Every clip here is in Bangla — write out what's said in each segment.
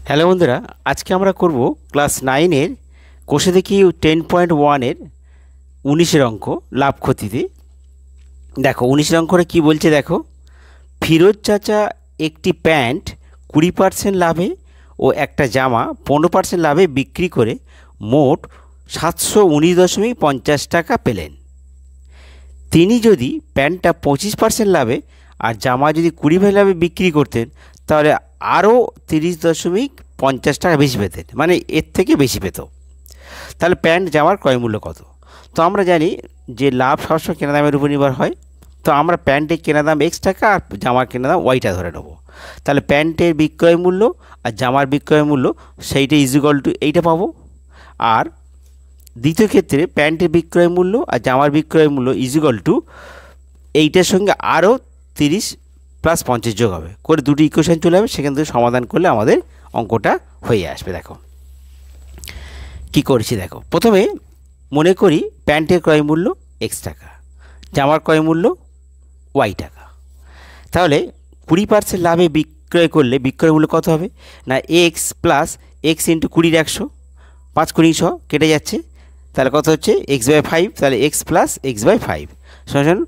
হ্যালো বন্ধুরা, আজকে আমরা করব ক্লাস 9-এর কোষে দেখি 10.1-এর 19-এর অঙ্ক লাভ ক্ষতিতে। দেখো 19-এর অঙ্কটা কী বলছে দেখো। ফিরোজ চাচা একটি প্যান্ট 20% লাভে ও একটা জামা 15% লাভে বিক্রি করে মোট 719.50 টাকা পেলেন। তিনি যদি প্যান্টটা 25% লাভে আর জামা যদি 20% লাভে বিক্রি করতেন তাহলে আরও 30.50 টাকা বেশি পেতেন, মানে এর থেকে বেশি পেত। তাহলে প্যান্ট জামার ক্রয় মূল্য কত? তো আমরা জানি যে লাভ সবসময় কেনা দামের উপর নির্ভর হয়। তো আমরা প্যান্টের কেনা দাম X টাকা আর জামার কেনা দাম Y টাকা ধরে নেব। তাহলে প্যান্টের বিক্রয় মূল্য আর জামার বিক্রয় মূল্য সেইটা ইজিক্যাল টু এইটা পাবো। আর দ্বিতীয় ক্ষেত্রে প্যান্টের বিক্রয় মূল্য আর জামার বিক্রয় মূল্য ইজিক্যাল টু এইটার সঙ্গে আরও 30 প্লাস 50 যোগ হবে করে দুটি ইকুয়েশন চলে যাবে। সেখান থেকে সমাধান করলে আমাদের অঙ্কটা হয়ে আসবে। দেখো কি করেছি দেখো। প্রথমে মনে করি প্যান্টের ক্রয় মূল্য X টাকা, জামার ক্রয় মূল্য Y টাকা। তাহলে 20% লাভে বিক্রয় করলে বিক্রয় মূল্য কত হবে না X প্লাস X ইন্টু 20/100, 5 × 100 কেটে যাচ্ছে। তাহলে কত হচ্ছে X/5। তাহলে X প্লাস X/5 সমান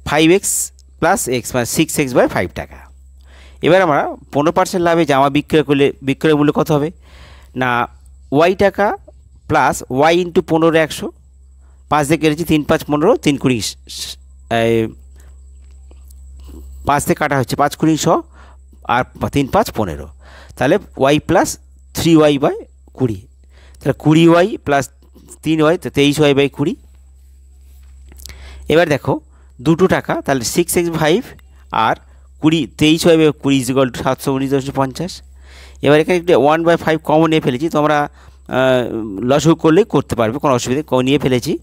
5X প্লাস X মানে 6X/5 টাকা। এবার আমরা 15% লাভে জামা বিক্রয় করলে বিক্রয় মূল্য কত হবে না Y টাকা প্লাস Y ইন্টু 15/100, 5 দিয়ে কেটেছি 3 × 5 = 15, 3 × 20 5 দিয়ে কাটা হচ্ছে 5 × 100 আর 3 × 5 = 15। তাহলে Y প্লাস 3Y/20। তাহলে 20Y প্লাস 3Y তো 23Y/20। এবার দেখো দুটো টাকা, তাহলে 6X/5 আর 23Y/20 ইজিক্যাল টু 719.50। এবার এখানে একটু 1/5 কমন নিয়ে ফেলেছি, তোমরা লসগু করলেই করতে পারবে, কোনো অসুবিধা নিয়ে ফেলেছি।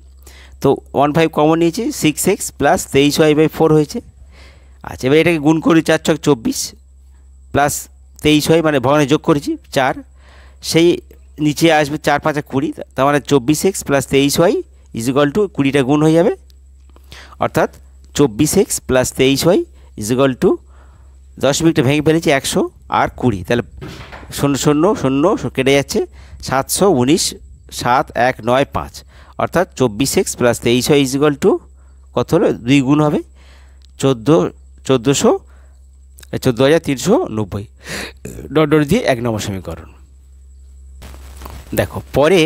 তো 1/5 কমন নিয়েছি, 6X প্লাস 23Y/4 হয়েছে। আচ্ছা, এবার এটাকে গুণ করি 4 × 6 = 24 প্লাস 23Y মানে ভগ্নে যোগ করেছি 4, সেই নিচে আসবে 4 × 5 = 20। তার মানে 24X plus 23Y is equal two 20টা গুণ হয়ে যাবে, অর্থাৎ 24X plus 23Y is equal two 10 ভেঙে ফেলেছি 100 আর 20। তাহলে 0 0 0 কেটে যাচ্ছে 719 7195, অর্থাৎ 24X plus 23Y is equal two কত হলো 2 গুণ হবে 14,390 ডট দিয়ে 1 নম্বর সমীকরণ। দেখো পরে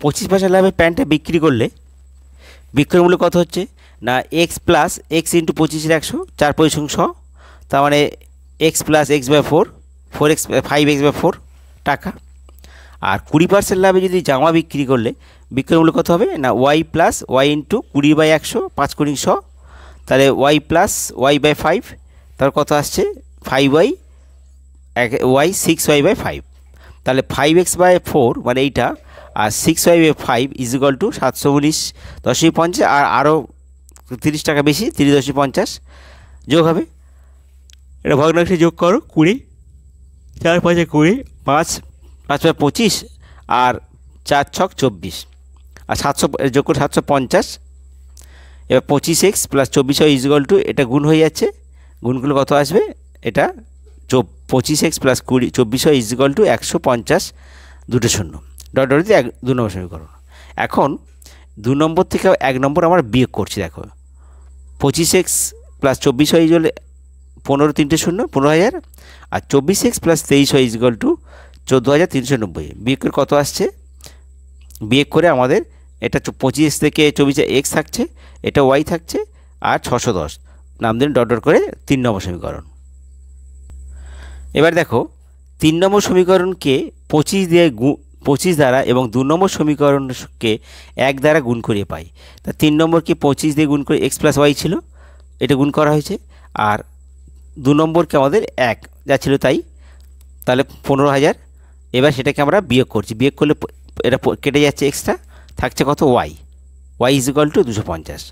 25% লাভে প্যান্টটা বিক্রি করলে বিক্রয় মূল্য কত হচ্ছে না X প্লাস X ইন্টু 25/100, 4 × 100, তার মানে X plus X/4, 4X 5X/4 টাকা। আর 20% লাভে যদি জামা বিক্রি করলে বিক্রয় মূল্য কত হবে না Y প্লাস Y ইন্টু 20/100, 5 × 100, তাহলে Y প্লাস Y/5, তার কত আসছে 5Y, Y 6Y/5। তাহলে 5X/4 মানে এইটা আর 6Y/5 ইজিক্যাল টু 719.50 আর আরও 30 টাকা বেশি 30.50 যোগ হবে। এটা ভগ্নাংশে যোগ করো 20, 4 × 5 = 20, 5 × 5 = 25 আর 4 × 6 = 24 আর 700 যোগ করে 750। এবার 25X plus 24Y is equal two এটা গুণ হয়ে যাচ্ছে, গুণগুলো কত আসবে এটা 25X plus 24Y is equal two 150, দুটো শূন্য ডট ডট দিয়ে 2 নম্বর সমীকরণ। এখন 2 নম্বর থেকে 1 নম্বর আমরা বিয়োগ করছি। দেখো 25X প্লাস 24Y ইজিক্যাল 15 3টে 0 15,000 আর 24X plus 23Y is equal two 14,390। বিয়োগ করে কত আসছে, বিয়োগ করে আমাদের এটা 25 থেকে 24 X থাকছে, এটা Y থাকছে আর 610 নাম দিন ডট ডট করে 3 নম্বর সমীকরণ। এবার দেখো 3 নম্বর সমীকরণকে 25 দ্বারা এবং 2 নম্বর সমীকরণকে 1 দ্বারা গুণ করে পাই। তা 3 নম্বরকে 25 দিয়ে গুণ করে X প্লাস Y ছিল, এটা গুণ করা হয়েছে। আর 2 নম্বরকে আমাদের 1 যা ছিল তাই, তাহলে 15,000। এবার সেটাকে আমরা বিয়োগ করছি, বিয়োগ করলে এটা কেটে যাচ্ছে, এক্সট্রা থাকছে কত Y ইজিক্যাল টু 250।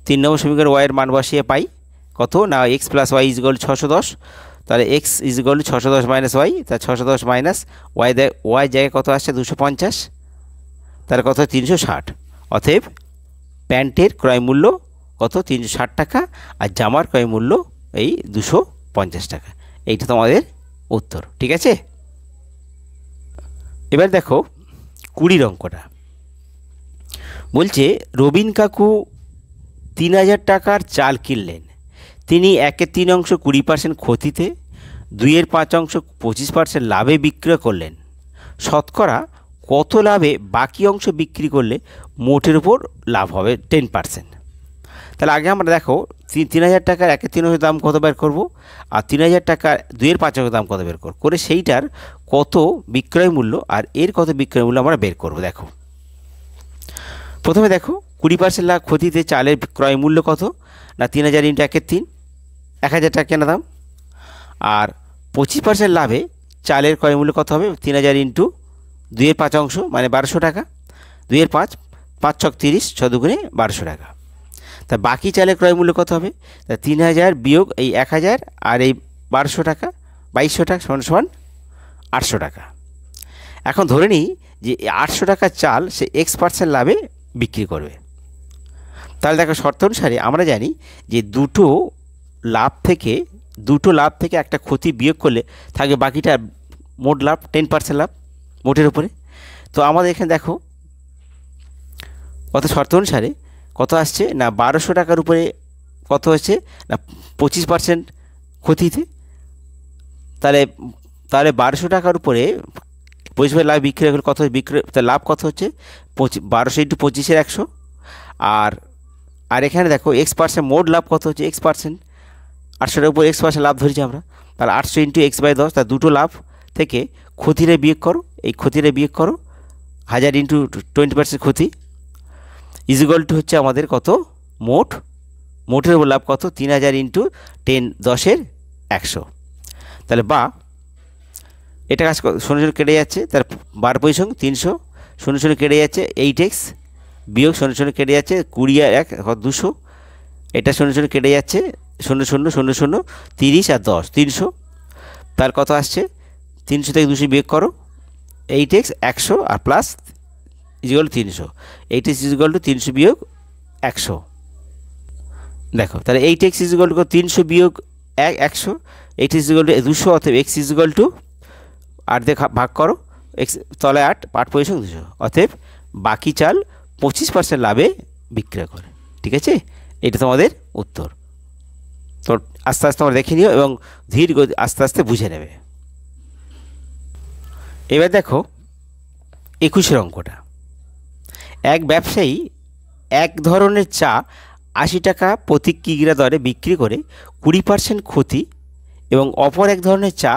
3 নম্বর সমীকরণ Y এর মান বসিয়ে পাই কত না X প্লাস Y ইজিক্যাল 610। তাহলে X is equal to 610 minus Y, তা 610 মাইনাস Y জায়গায় কত আসছে 250, তার কত 360। অতএব প্যান্টের ক্রয় মূল্য কত 360 টাকা আর জামার ক্রয় মূল্য এই 250 টাকা। এইটা তোমাদের উত্তর, ঠিক আছে। এবার দেখো 20 অঙ্কটা বলছে রবিন কাকু 3000 টাকার চাল কিনলেন। তিনি 1/3 20% ক্ষতিতে, 2/5 25% লাভে বিক্রয় করলেন। শতকরা কত লাভে বাকি অংশ বিক্রি করলে মোটের উপর লাভ হবে 10%? তাহলে আগে আমরা দেখো 3000 টাকার 1/3 দাম কত বের করব, আর 3000 টাকার 2/5 দাম কত বের করব, করে সেইটার কত বিক্রয় মূল্য আর এর কত বিক্রয় মূল্য আমরা বের করব। দেখো প্রথমে দেখো 20% লাভ ক্ষতিতে চালের ক্রয় মূল্য কত না 3000 × 1/3, 1000 টাকা কেনা দাম। আর 25% লাভে চালের ক্রয় মূল্য কত হবে 3000 × 2/5 মানে 1200 টাকা, 2/5 5 ছক 30, 6 দুগুণে 1200 টাকা। তা বাকি চালের ক্রয় মূল্য কত হবে, তা 3000 বিয়োগ এই 1000 আর এই 1200 টাকা 2200 টাকা সমান 800 টাকা। এখন ধরে নিই যে 800 টাকার চাল সে X% লাভে বিক্রি করবে। তাহলে দেখো শর্ত অনুসারে আমরা জানি যে দুটো লাভ থেকে একটা ক্ষতি বিয়োগ করলে থাকে বাকিটা মোট লাভ 10% লাভ মোটের উপরে। তো আমাদের এখানে দেখো কত শর্ত অনুসারে কত আসছে না 1200 টাকার উপরে কত হচ্ছে না 25% ক্ষতিতে। তাহলে 1200 টাকার উপরে 25% লাভ বিক্রি করলে কত তাহলে লাভ কত হচ্ছে 1200 × 25 100। আর এখানে দেখো X% মোট লাভ কত হচ্ছে X%, 800টার উপর X% লাভ ধরেছি আমরা, তাহলে 800 × X/10, তার দুটো লাভ থেকে ক্ষতিরে বিয়োগ করো, এই ক্ষতিরে বিয়োগ করো 1000 × 20% ক্ষতি ইজিক্যাল টু হচ্ছে আমাদের কত মোটের উপর লাভ কত 3000 × 10 10 100। তাহলে বা এটা কাজ 0 কেটে যাচ্ছে, তার 12 পয়সা 300, 0 কেটে যাচ্ছে 8x বিয়োগ 0 কেটে যাচ্ছে 20 আর 1 200, এটা 0 কেটে যাচ্ছে 0 0 0 0 30 আর 10 300। তার কত আসছে 300 থেকে 200 বিয়োগ করো 8x 100 আর plus is equal 300, 8x is equal to 300 বিয়োগ 100। দেখো তাহলে 8x ইজিক্যাল টু 300 বিয়োগ 100, 8x ইজিক্যাল টু 200, অতএব x ইজিক্যাল টু 8 দিয়ে ভাগ করো, x তলে 8 পয়সা 200, অতএব বাকি চাল 25% লাভে বিক্রয় করে। ঠিক আছে, এটা তোমাদের উত্তর। তো আস্তে আস্তে তোমরা দেখে নিও এবং ধীর গতি আস্তে আস্তে বুঝে নেবে। এবার দেখো 21 অঙ্কটা, এক ব্যবসায়ী এক ধরনের চা 80 টাকা প্রতি কিগ্রা দরে বিক্রি করে 20% ক্ষতি এবং অপর এক ধরনের চা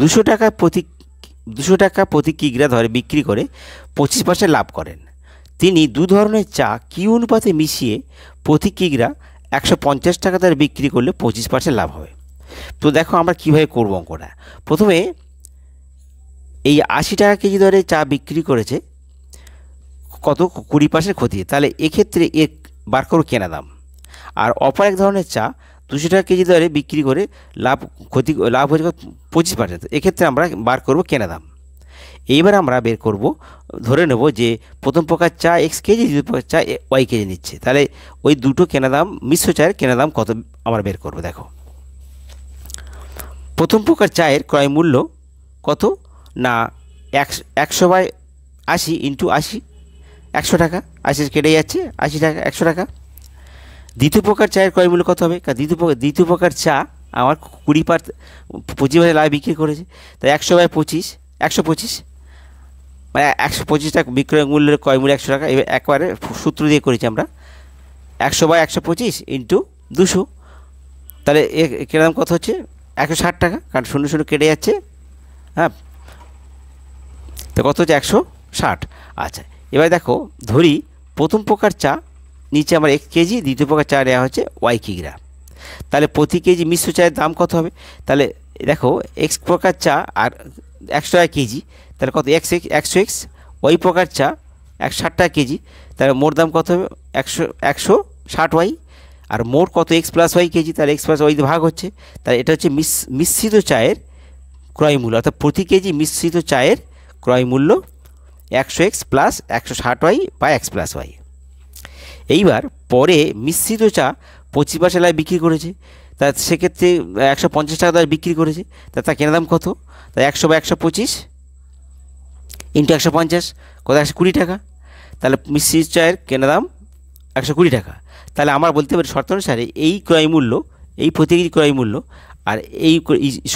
200 টাকা প্রতি কিগ্রা দরে বিক্রি করে 25% লাভ করেন। তিনি দু ধরনের চা কি অনুপাতে মিশিয়ে প্রতি কিগ্রা 150 টাকা দরে বিক্রি করলে 25% লাভ হবে। তো দেখো আমরা কীভাবে করবো অঙ্কটা। প্রথমে এই 80 টাকা কেজি দরে চা বিক্রি করেছে কত 20% ক্ষতি, তাহলে এক্ষেত্রে বার করো কেনা দাম। আর অপর এক ধরনের চা 200 টাকা কেজি দরে বিক্রি করে লাভ হয়েছে 25%, এক্ষেত্রে আমরা বার করব কেনা দাম। এইবার আমরা বের করব, ধরে নেব যে প্রথম প্রকার চা X কেজি, দ্বিতীয় প্রকার চা Y কেজি নিচ্ছে, তাহলে ওই দুটো কেনা দাম মিশ্র চায়ের কেনা দাম কত আমরা বের করব। দেখো প্রথম প্রকার চায়ের ক্রয় মূল্য কত না 100/80 × 80, 100 টাকা, 80 কেটে যাচ্ছে 80 টাকা 100 টাকা। দ্বিতীয় প্রকার চায়ের ক্রয় মূল্য কত হবে, কারণ দ্বিতীয় প্রকার চা আমার 25% লাভ বিক্রি করেছে, তাই 100/25 125 মানে 125 টাকা বিক্রয় মূল্যের ক্রয় মূল্য 100 টাকা। এবার একবারে সূত্র দিয়ে করেছি আমরা 100/125 × 200, তাহলে কেনা দাম কত হচ্ছে 160 টাকা, কারণ 0 কেটে যাচ্ছে। হ্যাঁ, তো কত হচ্ছে 160। আচ্ছা, এবার দেখো ধরি প্রথম প্রকার চা নিচে আমার X কেজি, দ্বিতীয় প্রকার চা নেওয়া হচ্ছে Y কিগ্রা, তাহলে প্রতি কেজি মিশ্র চায়ের দাম কত হবে। তাহলে দেখো X প্রকার চা আর 100 টাকা কেজি, তাহলে কত 100X, Y প্রকার চা 160 টাকা কেজি, তাহলে মোট দাম কত হবে 160Y, আর মোট কত X + Y কেজি, তাহলে X + Y দিয়ে ভাগ হচ্ছে, তাহলে এটা হচ্ছে মিশ্রিত চায়ের ক্রয় মূল্য, অর্থাৎ প্রতি কেজি মিশ্রিত চায়ের ক্রয় মূল্য 100X + 160Y/X + Y। এইবার পরে মিশ্রিত চা 25% লাভে বিক্রি করেছে, তা সেক্ষেত্রে 150 টাকা দরে বিক্রি করেছে, তা তার কেনা দাম কত, তাই 100/125 ইন্টু 150 কত 120 টাকা। তাহলে মিশ্রিত চায়ের কেনা দাম 120 টাকা। তাহলে আমরা বলতে পারি শর্ত অনুসারে এই ক্রয় মূল্য, এই প্রতি কেজি ক্রয় মূল্য আর এই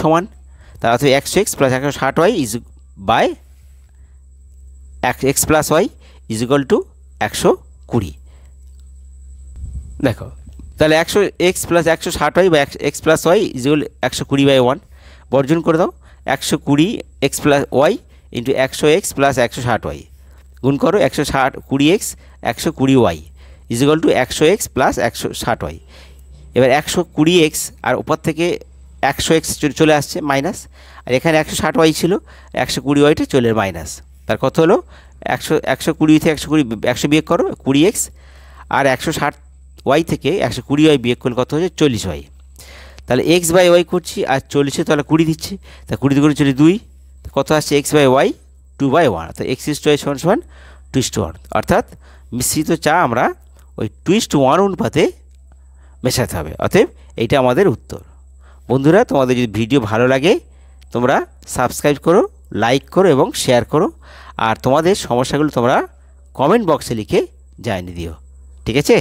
সমান, তার অর্থ 100x plus 160y is by x plus y is equal to 120। দেখো তাহলে 100x প্লাস 160y বা x plus y is equal 120/1 বর্জন করে দাও। 120x plus Y into 100x plus 160y গুণ করো 20x 120y is equal two 100x plus 160y। এবার 120x আর উপর থেকে 100x চলে আসছে মাইনাস, আর এখানে 160y ছিল, 120yটা চলে মাইনাস। তার কত হলো 120 থেকে 100 বিয়োগ করো 20x, আর 160y থেকে 120y বিয়োগ করলে কত হচ্ছে 40y। তাহলে x/y করছি আর 40 তাহলে 20 দিচ্ছি, তা 20 করে 2 কত আসছে x/y 2/1। অর্থাৎ x/y = 2:1। অর্থাৎ মিশ্রিত চা আমরা ওই 2:1 অনুপাতে মেশাতে হবে। অতএব এইটা আমাদের উত্তর। বন্ধুরা, তোমাদের যদি ভিডিও ভালো লাগে তোমরা সাবস্ক্রাইব করো, লাইক করো এবং শেয়ার করো, আর তোমাদের সমস্যাগুলো তোমরা কমেন্ট বক্সে লিখে জানিয়ে দিও। ঠিক আছে?